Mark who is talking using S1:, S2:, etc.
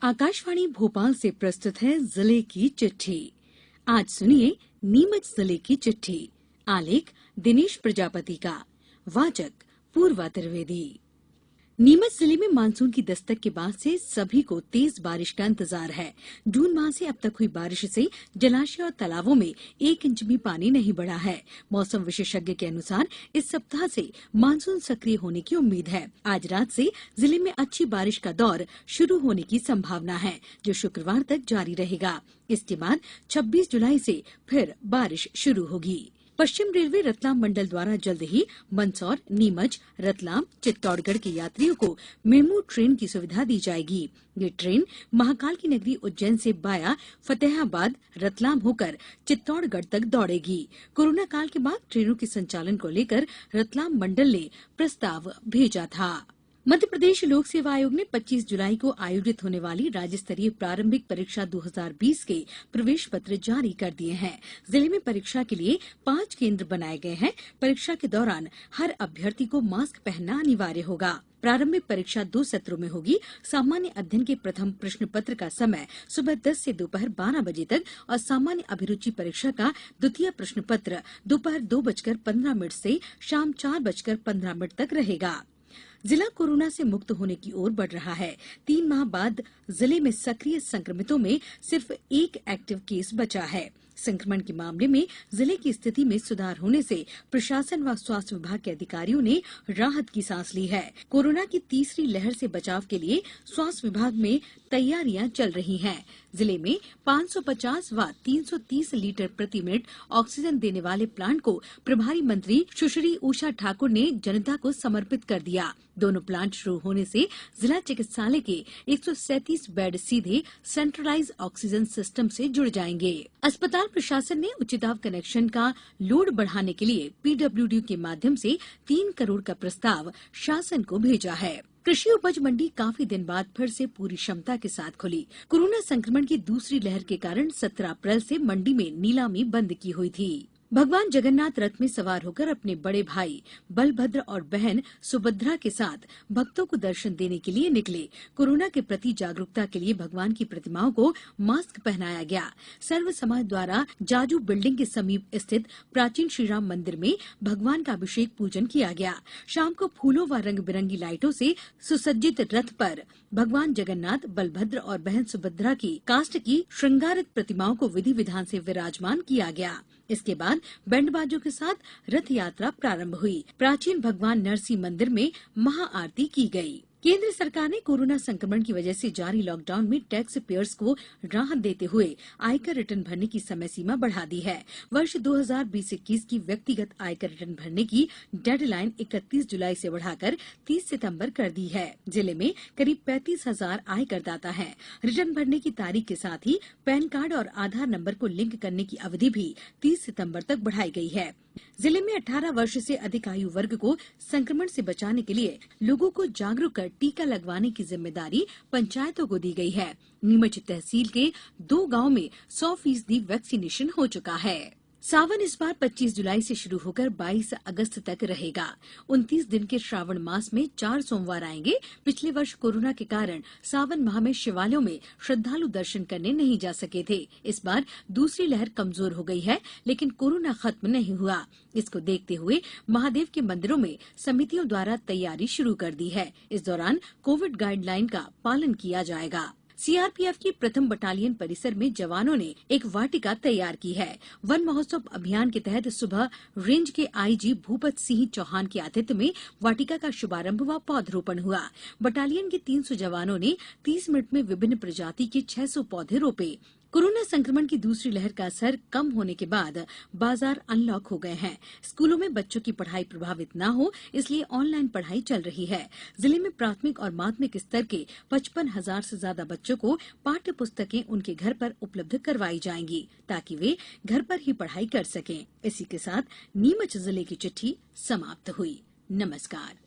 S1: आकाशवाणी भोपाल से प्रस्तुत है जिले की चिट्ठी। आज सुनिए नीमच जिले की चिट्ठी। आलेख दिनेश प्रजापति का। वाचक पूर्वा त्रिवेदी। नीमच जिले में मानसून की दस्तक के बाद से सभी को तेज बारिश का इंतजार है। जून माह से अब तक हुई बारिश से जलाशय और तालाबों में 1 इंच भी पानी नहीं बढ़ा है। मौसम विशेषज्ञ के अनुसार इस सप्ताह से मानसून सक्रिय होने की उम्मीद है। आज रात से जिले में अच्छी बारिश का दौर शुरू होने की संभावना है, जो शुक्रवार तक जारी रहेगा। इसके बाद 26 जुलाई से फिर बारिश शुरू होगी। पश्चिम रेलवे रतलाम मंडल द्वारा जल्द ही मंदसौर, नीमच, रतलाम, चित्तौड़गढ़ के यात्रियों को मेमू ट्रेन की सुविधा दी जाएगी। ये ट्रेन महाकाल की नगरी उज्जैन से बाया फतेहाबाद, रतलाम होकर चित्तौड़गढ़ तक दौड़ेगी। कोरोना काल के बाद ट्रेनों के संचालन को लेकर रतलाम मंडल ने प्रस्ताव भेजा था। मध्य प्रदेश लोक सेवा आयोग ने 25 जुलाई को आयोजित होने वाली राज्य स्तरीय प्रारंभिक परीक्षा 2020 के प्रवेश पत्र जारी कर दिए हैं। जिले में परीक्षा के लिए 5 केंद्र बनाए गए हैं। परीक्षा के दौरान हर अभ्यर्थी को मास्क पहनना अनिवार्य होगा। प्रारंभिक परीक्षा 2 सत्रों में होगी। सामान्य अध्ययन के प्रथम प्रश्न पत्र का समय सुबह 10 से दोपहर 12 बजे तक और सामान्य अभिरुचि परीक्षा का द्वितीय प्रश्न पत्र दोपहर 2:15 से शाम 4:15 तक रहेगा। जिला कोरोना से मुक्त होने की ओर बढ़ रहा है। 3 माह बाद जिले में सक्रिय संक्रमितों में सिर्फ 1 एक्टिव केस बचा है। संक्रमण के मामले में जिले की स्थिति में सुधार होने से प्रशासन व स्वास्थ्य विभाग के अधिकारियों ने राहत की सांस ली है। कोरोना की तीसरी लहर से बचाव के लिए स्वास्थ्य विभाग में तैयारियां चल रही हैं। जिले में 550 व 330 लीटर प्रति मिनट ऑक्सीजन देने वाले प्लांट को प्रभारी मंत्री सुश्री उषा ठाकुर ने जनता को समर्पित कर दिया। दोनों प्लांट शुरू होने से जिला चिकित्सालय के 137 बेड सीधे सेंट्रलाइज ऑक्सीजन सिस्टम से जुड़ जाएंगे। अस्पताल प्रशासन ने उच्च दाब कनेक्शन का लोड बढ़ाने के लिए पीडब्ल्यूडी के माध्यम से 3 करोड़ का प्रस्ताव शासन को भेजा है। कृषि उपज मंडी काफी दिन बाद फिर से पूरी क्षमता के साथ खुली। कोरोना संक्रमण की दूसरी लहर के कारण 17 अप्रैल से मंडी में नीलामी बंद की हुई थी। भगवान जगन्नाथ रथ में सवार होकर अपने बड़े भाई बलभद्र और बहन सुभद्रा के साथ भक्तों को दर्शन देने के लिए निकले। कोरोना के प्रति जागरूकता के लिए भगवान की प्रतिमाओं को मास्क पहनाया गया। सर्व समाज द्वारा जाजू बिल्डिंग के समीप स्थित प्राचीन श्रीराम मंदिर में भगवान का अभिषेक पूजन किया गया। शाम को फूलों व रंग बिरंगी लाइटों से सुसज्जित रथ पर भगवान जगन्नाथ, बलभद्र और बहन सुभद्रा की काष्ठ की श्रृंगारित प्रतिमाओं को विधि विधान से विराजमान किया गया। इसके बाद बैंड बाजों के साथ रथ यात्रा प्रारंभ हुई। प्राचीन भगवान नरसिंह मंदिर में महाआरती की गई। केंद्र सरकार ने कोरोना संक्रमण की वजह से जारी लॉकडाउन में टैक्स पेयर्स को राहत देते हुए आयकर रिटर्न भरने की समय सीमा बढ़ा दी है। वर्ष 2020-21 की व्यक्तिगत आयकर रिटर्न भरने की डेडलाइन 31 जुलाई से बढ़ाकर 30 सितंबर कर दी है। जिले में करीब 35,000 आयकरदाता हैं। रिटर्न भरने की तारीख के साथ ही पैन कार्ड और आधार नंबर को लिंक करने की अवधि भी 30 सितंबर तक बढ़ाई गई है। जिले में 18 वर्ष से अधिक आयु वर्ग को संक्रमण से बचाने के लिए लोगों को जागरूक कर टीका लगवाने की जिम्मेदारी पंचायतों को दी गई है। नीमच तहसील के 2 गांव में 100% वैक्सीनेशन हो चुका है। सावन इस बार 25 जुलाई से शुरू होकर 22 अगस्त तक रहेगा। 29 दिन के श्रावण मास में 4 सोमवार आएंगे। पिछले वर्ष कोरोना के कारण सावन माह में शिवालयों में श्रद्धालु दर्शन करने नहीं जा सके थे। इस बार दूसरी लहर कमजोर हो गई है, लेकिन कोरोना खत्म नहीं हुआ। इसको देखते हुए महादेव के मंदिरों में समितियों द्वारा तैयारी शुरू कर दी है। इस दौरान कोविड गाइडलाइन का पालन किया जाएगा। सीआरपीएफ की प्रथम बटालियन परिसर में जवानों ने एक वाटिका तैयार की है। वन महोत्सव अभियान के तहत सुबह रेंज के आईजी भूपत सिंह चौहान के आतिथ्य में वाटिका का शुभारंभ व पौधरोपण हुआ। बटालियन के 300 जवानों ने 30 मिनट में विभिन्न प्रजाति के 600 पौधे रोपे। कोरोना संक्रमण की दूसरी लहर का असर कम होने के बाद बाजार अनलॉक हो गए हैं। स्कूलों में बच्चों की पढ़ाई प्रभावित न हो, इसलिए ऑनलाइन पढ़ाई चल रही है। जिले में प्राथमिक और माध्यमिक स्तर के 55,000 से ज्यादा बच्चों को पाठ्य पुस्तकें उनके घर पर उपलब्ध करवाई जाएंगी, ताकि वे घर पर ही पढ़ाई कर सकें। इसी के साथ नीमच जिले की चिट्ठी समाप्त हुई। नमस्कार।